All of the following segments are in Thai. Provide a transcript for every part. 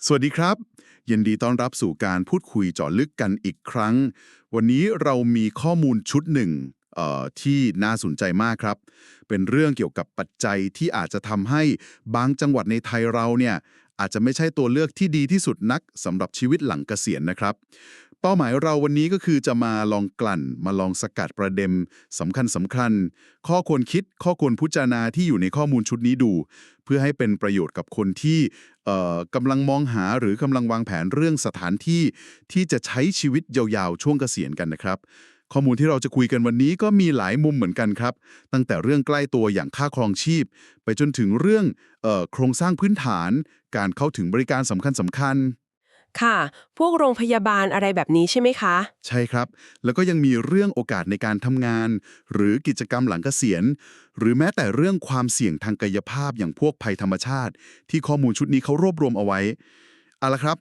สวัสดีครับยินดีต้อนรับสู่การพูดคุยเจาะลึกกันอีกครั้งวันนี้เรามีข้อมูลชุดหนึ่งที่น่าสนใจมากครับเป็นเรื่องเกี่ยวกับปัจจัยที่อาจจะทำให้บางจังหวัดในไทยเราเนี่ยอาจจะไม่ใช่ตัวเลือกที่ดีที่สุดนักสำหรับชีวิตหลังเกษียณนะครับเป้าหมายเราวันนี้ก็คือจะมาลองกลั่นมาลองสกัดประเด็นสำคัญข้อควรคิดข้อควรพิจารณาที่อยู่ในข้อมูลชุดนี้ดูเพื่อให้เป็นประโยชน์กับคนที่กำลังมองหาหรือกำลังวางแผนเรื่องสถานที่ที่จะใช้ชีวิตยาวๆช่วงเกษียณกันนะครับข้อมูลที่เราจะคุยกันวันนี้ก็มีหลายมุมเหมือนกันครับตั้งแต่เรื่องใกล้ตัวอย่างค่าครองชีพไปจนถึงเรื่องโครงสร้างพื้นฐานการเข้าถึงบริการสำคัญค่ะ พวกโรงพยาบาลอะไรแบบนี้ใช่ไหมคะ ใช่ครับแล้วก็ยังมีเรื่องโอกาสในการทำงานหรือกิจกรรมหลังเกษียณหรือแม้แต่เรื่องความเสี่ยงทางกายภาพอย่างพวกภัยธรรมชาติที่ข้อมูลชุดนี้เขารวบรวมเอาไว้เอาละครับ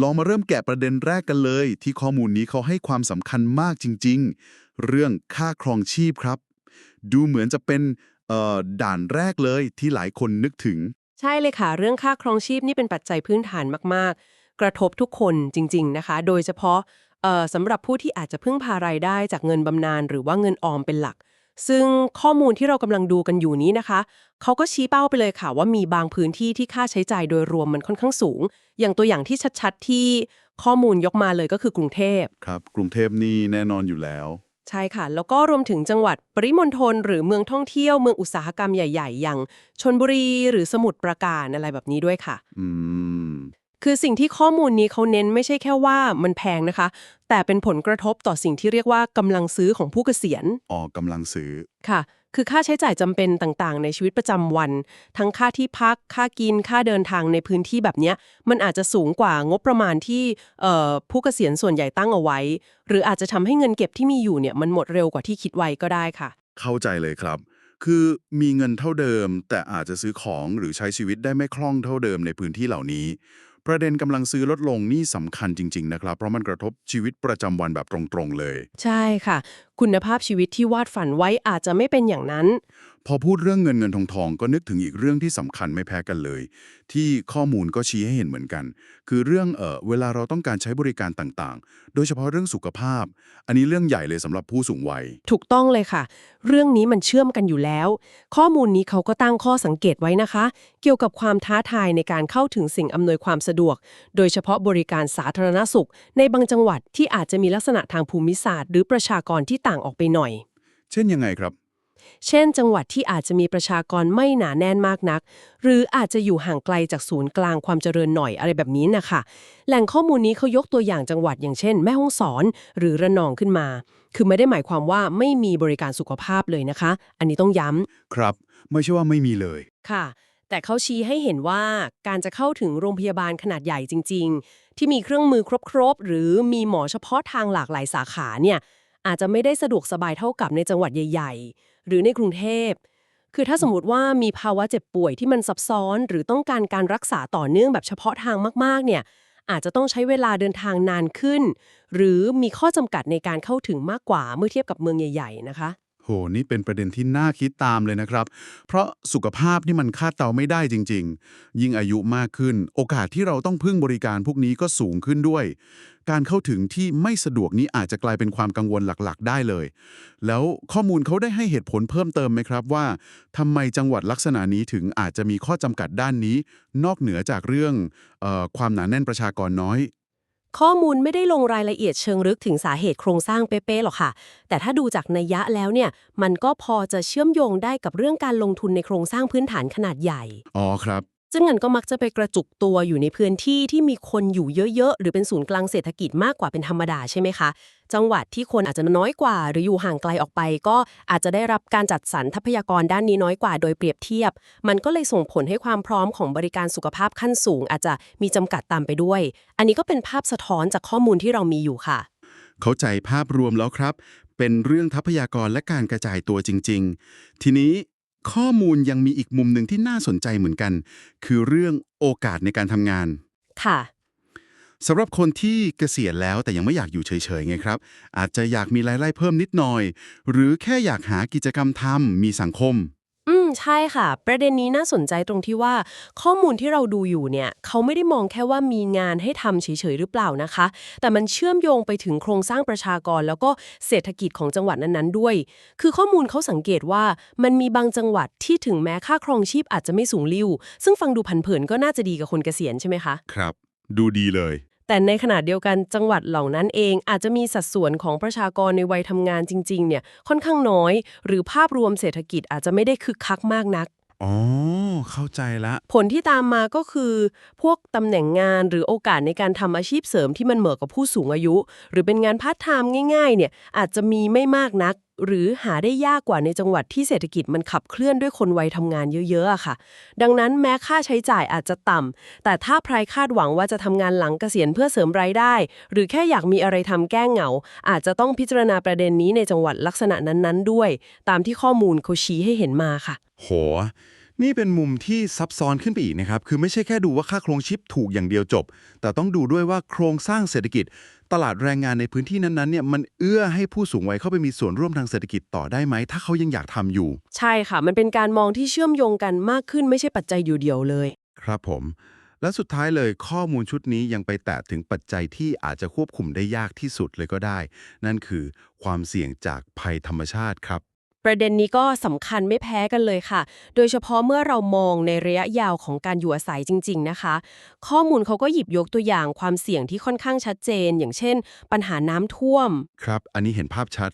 ลองมาเริ่มแกะประเด็นแรกกันเลยที่ข้อมูลนี้เขาให้ความสำคัญมากจริงๆเรื่องค่าครองชีพครับดูเหมือนจะเป็นด่านแรกเลยที่หลายคนนึกถึงใช่เลยค่ะ เรื่องค่าครองชีพนี่เป็นปัจจัยพื้นฐานมากๆ กระทบทุกคนจริงๆนะคะ โดยเฉพาะสำหรับผู้ที่อาจจะพึ่งพารายได้จากเงินบำนาญหรือว่าเงินออมเป็นหลัก ซึ่งข้อมูลที่เรากำลังดูกันอยู่นี้นะคะ เขาก็ชี้เป้าไปเลยค่ะว่ามีบางพื้นที่ที่ค่าใช้จ่ายโดยรวมมันค่อนข้างสูง อย่างตัวอย่างที่ชัดๆที่ข้อมูลยกมาเลยก็คือกรุงเทพ ครับกรุงเทพนี่แน่นอนอยู่แล้วใช่ค่ะ แล้วก็รวมถึงจังหวัดปริมณฑลหรือเมืองท่องเที่ยวเมืองอุตสาหกรรมใหญ่ๆ อย่างชลบุรีหรือสมุทรปราการอะไรแบบนี้ด้วยค่ะอืม คือสิ่งที่ข้อมูลนี้เขาเน้นไม่ใช่แค่ว่ามันแพงนะคะ แต่เป็นผลกระทบต่อสิ่งที่เรียกว่ากำลังซื้อของผู้เกษียณออกกำลังซื้อค่ะ คือค่าใช้จ่ายจำเป็นต่างๆในชีวิตประจำวัน ทั้งค่าที่พัก ค่ากิน ค่าเดินทางในพื้นที่แบบเนี้ยมันอาจจะสูงกว่างบประมาณที่ผู้เกษียณส่วนใหญ่ตั้งเอาไว้ หรืออาจจะทำให้เงินเก็บที่มีอยู่เนี่ยมันหมดเร็วกว่าที่คิดไว้ก็ได้ค่ะ เข้าใจเลยครับ คือมีเงินเท่าเดิมแต่อาจจะซื้อของหรือใช้ชีวิตได้ไม่คล่องเท่าเดิมในพื้นที่เหล่านี้ ประเด็นกำลังซื้อลดลงนี่สำคัญจริงๆนะครับเพราะมันกระทบชีวิตประจำวันแบบตรงๆเลยใช่ค่ะ คุณภาพชีวิตที่วาดฝันไว้อาจจะไม่เป็นอย่างนั้นพอพูดเรื่องเงินทองก็นึกถึงอีกเรื่องที่สำคัญไม่แพ้กันเลย ที่ข้อมูลก็ชี้ให้เห็นเหมือนกัน คือเรื่องเวลาเราต้องการใช้บริการต่างๆ โดยเฉพาะเรื่องสุขภาพ อันนี้เรื่องใหญ่เลยสำหรับผู้สูงวัยถูกต้องเลยค่ะ เรื่องนี้มันเชื่อมกันอยู่แล้ว ข้อมูลนี้เขาก็ตั้งข้อสังเกตไว้นะคะ เกี่ยวกับความท้าทายในการเข้าถึงสิ่งอำนวยความสะดวก โดยเฉพาะบริการสาธารณสุข ในบางจังหวัดที่อาจจะมีลักษณะทางภูมิศาสตร์หรือประชากรที่ต่างออกไปหน่อย เช่นยังไงครับเช่นจังหวัดที่อาจจะมีประชากรไม่หนาแน่นมากนัก หรืออาจจะอยู่ห่างไกลจากศูนย์กลางความเจริญหน่อยอะไรแบบนี้นะคะแหล่งข้อมูลนี้เขายกตัวอย่างจังหวัดอย่างเช่นแม่ฮ่องสอนหรือระนองขึ้นมา คือไม่ได้หมายความว่าไม่มีบริการสุขภาพเลยนะคะ อันนี้ต้องย้ครับไม่ใช่ว่าไม่มีเลยำค่ะ แต่เขาชี้ให้เห็นว่าการจะเข้าถึงโรงพยาบาลขนาดใหญ่จริงๆที่มีเครื่องมือครบๆหรือมีหมอเฉพาะทางหลากหลายสาขาเนี่ยอาจจะไม่ได้สะดวกสบายเท่ากับในจังหวัดใหญ่ๆหรือในกรุงเทพ คือถ้าสมมติว่ามีภาวะเจ็บป่วยที่มันซับซ้อนหรือต้องการการรักษาต่อเนื่องแบบเฉพาะทางมากๆเนี่ยอาจจะต้องใช้เวลาเดินทางนานขึ้นหรือมีข้อจำกัดในการเข้าถึงมากกว่าเมื่อเทียบกับเมืองใหญ่ๆนะคะโหนี่เป็นประเด็นที่น่าคิดตามเลยนะครับ เพราะสุขภาพนี่มันคาดเดาไม่ได้จริงๆ ยิ่งอายุมากขึ้น โอกาสที่เราต้องพึ่งบริการพวกนี้ก็สูงขึ้นด้วย การเข้าถึงที่ไม่สะดวกนี้อาจจะกลายเป็นความกังวลหลักๆได้เลย แล้วข้อมูลเขาได้ให้เหตุผลเพิ่มเติมไหมครับว่าทำไมจังหวัดลักษณะนี้ถึงอาจจะมีข้อจำกัดด้านนี้ นอกเหนือจากเรื่องความหนาแน่นประชากรน้อยข้อมูลไม่ได้ลงรายละเอียดเชิงลึกถึงสาเหตุโครงสร้างเป๊ะๆหรอกค่ะแต่ถ้าดูจากนัยยะแล้วเนี่ยมันก็พอจะเชื่อมโยงได้กับเรื่องการลงทุนในโครงสร้างพื้นฐานขนาดใหญ่ อ๋อครับซึ่งมันก็มักจะไปกระจุกตัวอยู่ในพื้นที่ที่มีคนอยู่เยอะๆหรือเป็นศูนย์กลางเศรษฐกิจมากกว่าเป็นธรรมดาใช่ไหมคะจังหวัดที่คนอาจจะน้อยกว่าหรืออยู่ห่างไกลออกไปก็อาจจะได้รับการจัดสรรทรัพยากรด้านนี้น้อยกว่าโดยเปรียบเทียบมันก็เลยส่งผลให้ความพร้อมของบริการสุขภาพขั้นสูงอาจจะมีจำกัดตามไปด้วยอันนี้ก็เป็นภาพสะท้อนจากข้อมูลที่เรามีอยู่ค่ะ เข้าใจภาพรวมแล้วครับ เป็นเรื่องทรัพยากรและการกระจายตัวจริงๆ ทีนี้ข้อมูลยังมีอีกมุมหนึ่งที่น่าสนใจเหมือนกัน คือเรื่องโอกาสในการทำงาน ค่ะสำหรับคนที่เกษียณแล้วแต่ยังไม่อยากอยู่เฉยๆไงครับ อาจจะอยากมีรายได้เพิ่มนิดหน่อย หรือแค่อยากหากิจกรรมทำมีสังคม ใช่ค่ะประเด็นนี้น่าสนใจตรงที่ว่าข้อมูลที่เราดูอยู่เนี่ยเขาไม่ได้มองแค่ว่ามีงานให้ทำเฉยๆหรือเปล่านะคะแต่มันเชื่อมโยงไปถึงโครงสร้างประชากรแล้วก็เศรษฐกิจของจังหวัดนั้นๆด้วยคือข้อมูลเขาสังเกตว่ามันมีบางจังหวัดที่ถึงแม้ค่าครองชีพอาจจะไม่สูงลิ่วซึ่งฟังดูผันเผินก็น่าจะดีกับคนเกษียณใช่ไหมคะครับดูดีเลยแต่ในขณะเดียวกันจังหวัดเหล่านั้นเองอาจจะมีสัดส่วนของประชากรในวัยทำงานจริงๆเนี่ยค่อนข้างน้อยหรือภาพรวมเศรษฐกิจอาจจะไม่ได้คึกคักมากนัก อ๋อเข้าใจละผลที่ตามมาก็คือพวกตำแหน่งงานหรือโอกาสในการทำอาชีพเสริมที่มันเหมาะกับผู้สูงอายุหรือเป็นงานพาร์ทไทม์ง่ายๆเนี่ยอาจจะมีไม่มากนักหรือหาได้ยากกว่าในจังหวัดที่เศรษฐกิจมันขับเคลื่อนด้วยคนวัยทำงานเยอะๆอะค่ะดังนั้นแม้ค่าใช้จ่ายอาจจะต่ำแต่ถ้าใครคาดหวังว่าจะทำงานหลังเกษียณเพื่อเสริมรายได้หรือแค่อยากมีอะไรทำแก้เหงาอาจจะต้องพิจารณาประเด็นนี้ในจังหวัดลักษณะนั้นๆด้วยตามที่ข้อมูลเขาชี้ให้เห็นมาค่ะโหนี่เป็นมุมที่ซับซ้อนขึ้นไปอีกนะครับคือไม่ใช่แค่ดูว่าค่าครองชีพถูกอย่างเดียวจบแต่ต้องดูด้วยว่าโครงสร้างเศรษฐกิจตลาดแรงงานในพื้นที่นั้นๆเนี่ยมันเอื้อให้ผู้สูงวัยเข้าไปมีส่วนร่วมทางเศรษฐกิจต่อได้ไหมถ้าเขายังอยากทำอยู่ใช่ค่ะมันเป็นการมองที่เชื่อมโยงกันมากขึ้นไม่ใช่ปัจจัยเดียวๆเลย ครับผมและสุดท้ายเลยข้อมูลชุดนี้ยังไปแตะถึงปัจจัยที่อาจจะควบคุมได้ยากที่สุดเลยก็ได้ นั่นคือความเสี่ยงจากภัยธรรมชาติครับประเด็นนี้ก็สำคัญไม่แพ้กันเลยค่ะ โดยเฉพาะเมื่อเรามองในระยะยาวของการอยู่อาศัยจริงๆนะคะ ข้อมูลเขาก็หยิบยกตัวอย่างความเสี่ยงที่ค่อนข้างชัดเจน อย่างเช่นปัญหาน้ำท่วม ครับอันนี้เห็นภาพชัด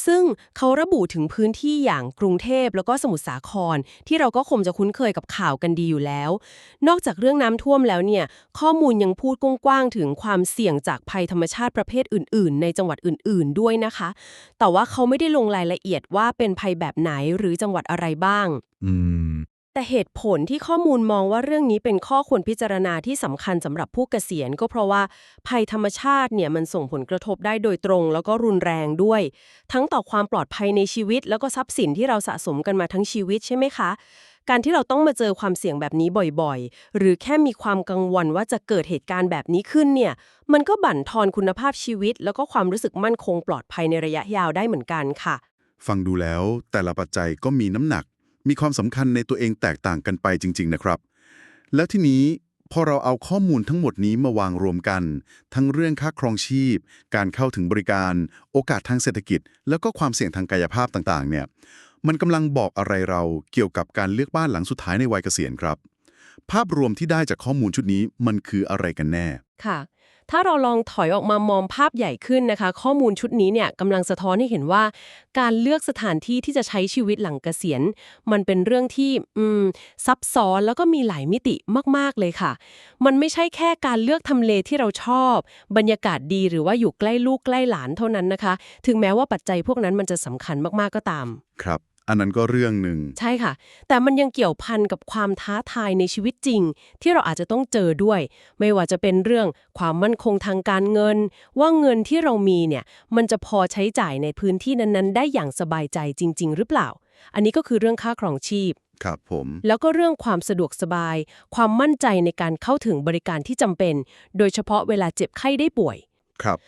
ซึ่งเขาระบุถึงพื้นที่อย่างกรุงเทพแล้วก็สมุทรสาครที่เราก็คงจะคุ้นเคยกับข่าวกันดีอยู่แล้ว นอกจากเรื่องน้ำท่วมแล้วเนี่ยข้อมูลยังพูดกว้างๆถึงความเสี่ยงจากภัยธรรมชาติประเภทอื่นๆในจังหวัดอื่นๆด้วยนะคะแต่ว่าเขาไม่ได้ลงรายละเอียดว่าเป็นภัยแบบไหนหรือจังหวัดอะไรบ้าง อืมแต่เหตุผลที่ข้อมูลมองว่าเรื่องนี้เป็นข้อควรพิจารณาที่สำคัญสำหรับผู้เกษียณก็เพราะว่าภัยธรรมชาติเนี่ยมันส่งผลกระทบได้โดยตรงแล้วก็รุนแรงด้วย ทั้งต่อความปลอดภัยในชีวิตแล้วก็ทรัพย์สินที่เราสะสมกันมาทั้งชีวิตใช่ไหมคะ การที่เราต้องมาเจอความเสี่ยงแบบนี้บ่อยๆ หรือแค่มีความกังวลว่าจะเกิดเหตุการณ์แบบนี้ขึ้นเนี่ยมันก็บั่นทอนคุณภาพชีวิตแล้วก็ความรู้สึกมั่นคงปลอดภัยในระยะยาวได้เหมือนกันค่ะฟังดูแล้วแต่ละปัจจัยก็มีน้ำหนักมีความสำคัญในตัวเองแตกต่างกันไปจริงๆนะครับแล้วทีนี้พอเราเอาข้อมูลทั้งหมดนี้มาวางรวมกันทั้งเรื่องค่าครองชีพการเข้าถึงบริการโอกาสทางเศรษฐกิจแล้วก็ความเสี่ยงทางกายภาพต่างๆเนี่ยมันกำลังบอกอะไรเราเกี่ยวกับการเลือกบ้านหลังสุดท้ายในวัยเกษียณครับภาพรวมที่ได้จากข้อมูลชุดนี้มันคืออะไรกันแน่ค่ะถ้าเราลองถอยออกมามองภาพใหญ่ขึ้นนะคะข้อมูลชุดนี้เนี่ยกำลังสะท้อนให้เห็นว่าการเลือกสถานที่ที่จะใช้ชีวิตหลังเกษียณมันเป็นเรื่องที่ซับซ้อนแล้วก็มีหลายมิติมากๆเลยค่ะมันไม่ใช่แค่การเลือกทำเลที่เราชอบบรรยากาศดีหรือว่าอยู่ใกล้ลูกใกล้หลานเท่านั้นนะคะถึงแม้ว่าปัจจัยพวกนั้นมันจะสำคัญมากๆก็ตาม ครับอันนั้นก็เรื่องหนึ่งใช่ค่ะ แต่มันยังเกี่ยวพันกับความท้าทายในชีวิตจริงที่เราอาจจะต้องเจอด้วย ไม่ว่าจะเป็นเรื่องความมั่นคงทางการเงิน ว่าเงินที่เรามีเนี่ยมันจะพอใช้จ่ายในพื้นที่นั้นๆได้อย่างสบายใจจริงๆหรือเปล่า อันนี้ก็คือเรื่องค่าครองชีพ ครับผม แล้วก็เรื่องความสะดวกสบาย ความมั่นใจในการเข้าถึงบริการที่จำเป็น โดยเฉพาะเวลาเจ็บไข้ได้ป่วย ครับ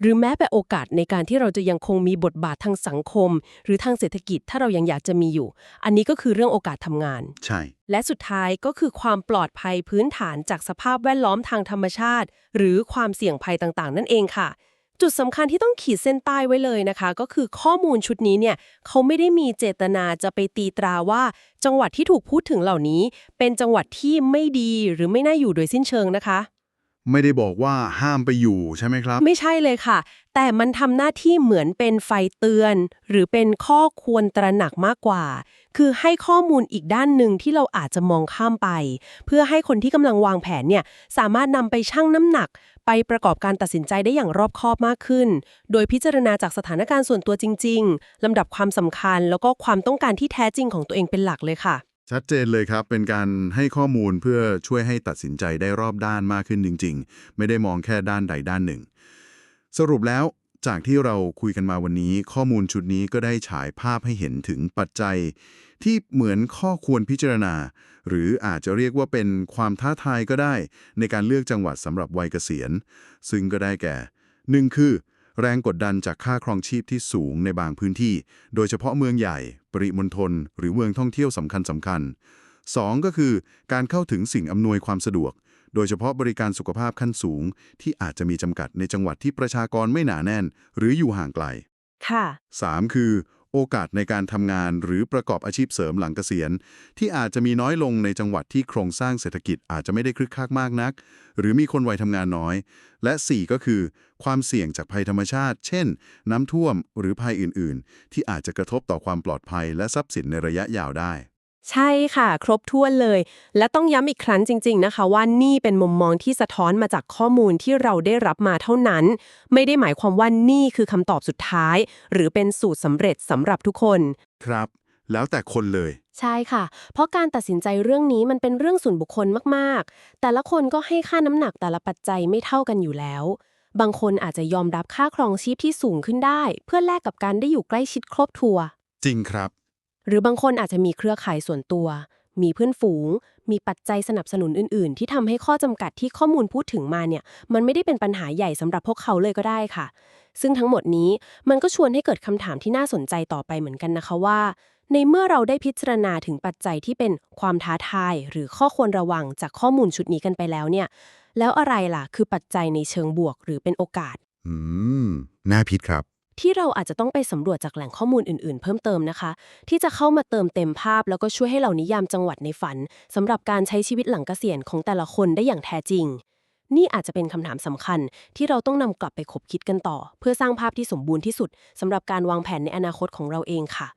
หรือแม้แต่โอกาสในการที่เราจะยังคงมีบทบาททางสังคม หรือทางเศรษฐกิจถ้าเรายังอยากจะมีอยู่ อันนี้ก็คือเรื่องโอกาสทำงาน ใช่ และสุดท้ายก็คือความปลอดภัยพื้นฐานจากสภาพแวดล้อมทางธรรมชาติ หรือความเสี่ยงภัยต่างๆ นั่นเองค่ะ จุดสำคัญที่ต้องขีดเส้นใต้ไว้เลยนะคะ ก็คือข้อมูลชุดนี้เนี่ยเขาไม่ได้มีเจตนาจะไปตีตราว่าจังหวัดที่ถูกพูดถึงเหล่านี้ เป็นจังหวัดที่ไม่ดีหรือไม่น่าอยู่โดยสิ้นเชิงนะคะไม่ได้บอกว่าห้ามไปอยู่ใช่ไหมครับไม่ใช่เลยค่ะ แต่มันทำหน้าที่เหมือนเป็นไฟเตือน หรือเป็นข้อควรตระหนักมากกว่า คือให้ข้อมูลอีกด้านหนึ่งที่เราอาจจะมองข้ามไป เพื่อให้คนที่กำลังวางแผนเนี่ยสามารถนำไปชั่งน้ำหนัก ไปประกอบการตัดสินใจได้อย่างรอบคอบมากขึ้น โดยพิจารณาจากสถานการณ์ส่วนตัวจริงๆลำดับความสำคัญ แล้วก็ความต้องการที่แท้จริงของตัวเองเป็นหลักเลยค่ะชัดเจนเลยครับเป็นการให้ข้อมูลเพื่อช่วยให้ตัดสินใจได้รอบด้านมากขึ้นจริงๆไม่ได้มองแค่ด้านใดด้านหนึ่งสรุปแล้วจากที่เราคุยกันมาวันนี้ข้อมูลชุดนี้ก็ได้ฉายภาพให้เห็นถึงปัจจัยที่เหมือนข้อควรพิจารณาหรืออาจจะเรียกว่าเป็นความท้าทายก็ได้ในการเลือกจังหวัดสำหรับวัยเกษียณซึ่งก็ได้แก่1คือ แรงกดดันจากค่าครองชีพที่สูงในบางพื้นที่ โดยเฉพาะเมืองใหญ่ ปริมณฑลหรือเมืองท่องเที่ยวสำคัญสองก็คือการเข้าถึงสิ่งอำนวยความสะดวก โดยเฉพาะบริการสุขภาพขั้นสูงที่อาจจะมีจำกัดในจังหวัดที่ประชากรไม่หนาแน่น หรืออยู่ห่างไกล ค่ะ 3. คือโอกาสในการทำงานหรือประกอบอาชีพเสริมหลังเกษียณที่อาจจะมีน้อยลงในจังหวัดที่โครงสร้างเศรษฐกิจอาจจะไม่ได้คึกคักมากนัก หรือมีคนวัยทำงานน้อย และ 4. ก็คือความเสี่ยงจากภัยธรรมชาติ เช่น น้ำท่วมหรือภัยอื่นๆ ที่อาจจะกระทบต่อความปลอดภัยและทรัพย์สินในระยะยาวได้ ใช่ค่ะ ครบถ้วนเลย และต้องย้ำอีกครั้งจริงๆนะคะว่านี่เป็นมุมมองที่สะท้อนมาจากข้อมูลที่เราได้รับมาเท่านั้น ไม่ได้หมายความว่านี่คือคำตอบสุดท้าย หรือเป็นสูตรสำเร็จสำหรับทุกคน ครับ แล้วแต่คนเลย ใช่ค่ะ เพราะการตัดสินใจเรื่องนี้มันเป็นเรื่องส่วนบุคคลมากๆ แต่ละคนก็ให้ค่าน้ำหนักแต่ละปัจจัยไม่เท่ากันอยู่แล้ว บางคนอาจจะยอมรับค่าครองชีพที่สูงขึ้นได้ เพื่อแลกกับการได้อยู่ใกล้ชิดครอบครัว จริงครับ หรือบางคนอาจจะมีเครือข่ายส่วนตัว มีเพื่อนฝูง มีปัจจัยสนับสนุนอื่นๆ ที่ทำให้ข้อจำกัดที่ข้อมูลพูดถึงมาเนี่ย มันไม่ได้เป็นปัญหาใหญ่สำหรับพวกเขาเลยก็ได้ค่ะ ซึ่งทั้งหมดนี้มันก็ชวนให้เกิดคำถามที่น่าสนใจต่อไปเหมือนกันนะคะว่า ในเมื่อเราได้พิจารณาถึงปัจจัยที่เป็นความท้าทายหรือข้อควรระวังจากข้อมูลชุดนี้กันไปแล้วเนี่ย แล้วอะไรล่ะคือปัจจัยในเชิงบวกหรือเป็นโอกาส อืม น่าพิจครับ ที่เราอาจจะต้องไปสำรวจจากแหล่งข้อมูลอื่นๆเพิ่มเติมนะคะ ที่จะเข้ามาเติมเต็มภาพแล้วก็ช่วยให้เรานิยามจังหวัดในฝันสำหรับการใช้ชีวิตหลังเกษียณของแต่ละคนได้อย่างแท้จริง นี่อาจจะเป็นคำถามสำคัญที่เราต้องนำกลับไปคบคิดกันต่อ เพื่อสร้างภาพที่สมบูรณ์ที่สุดสำหรับการวางแผนในอนาคตของเราเองค่ะ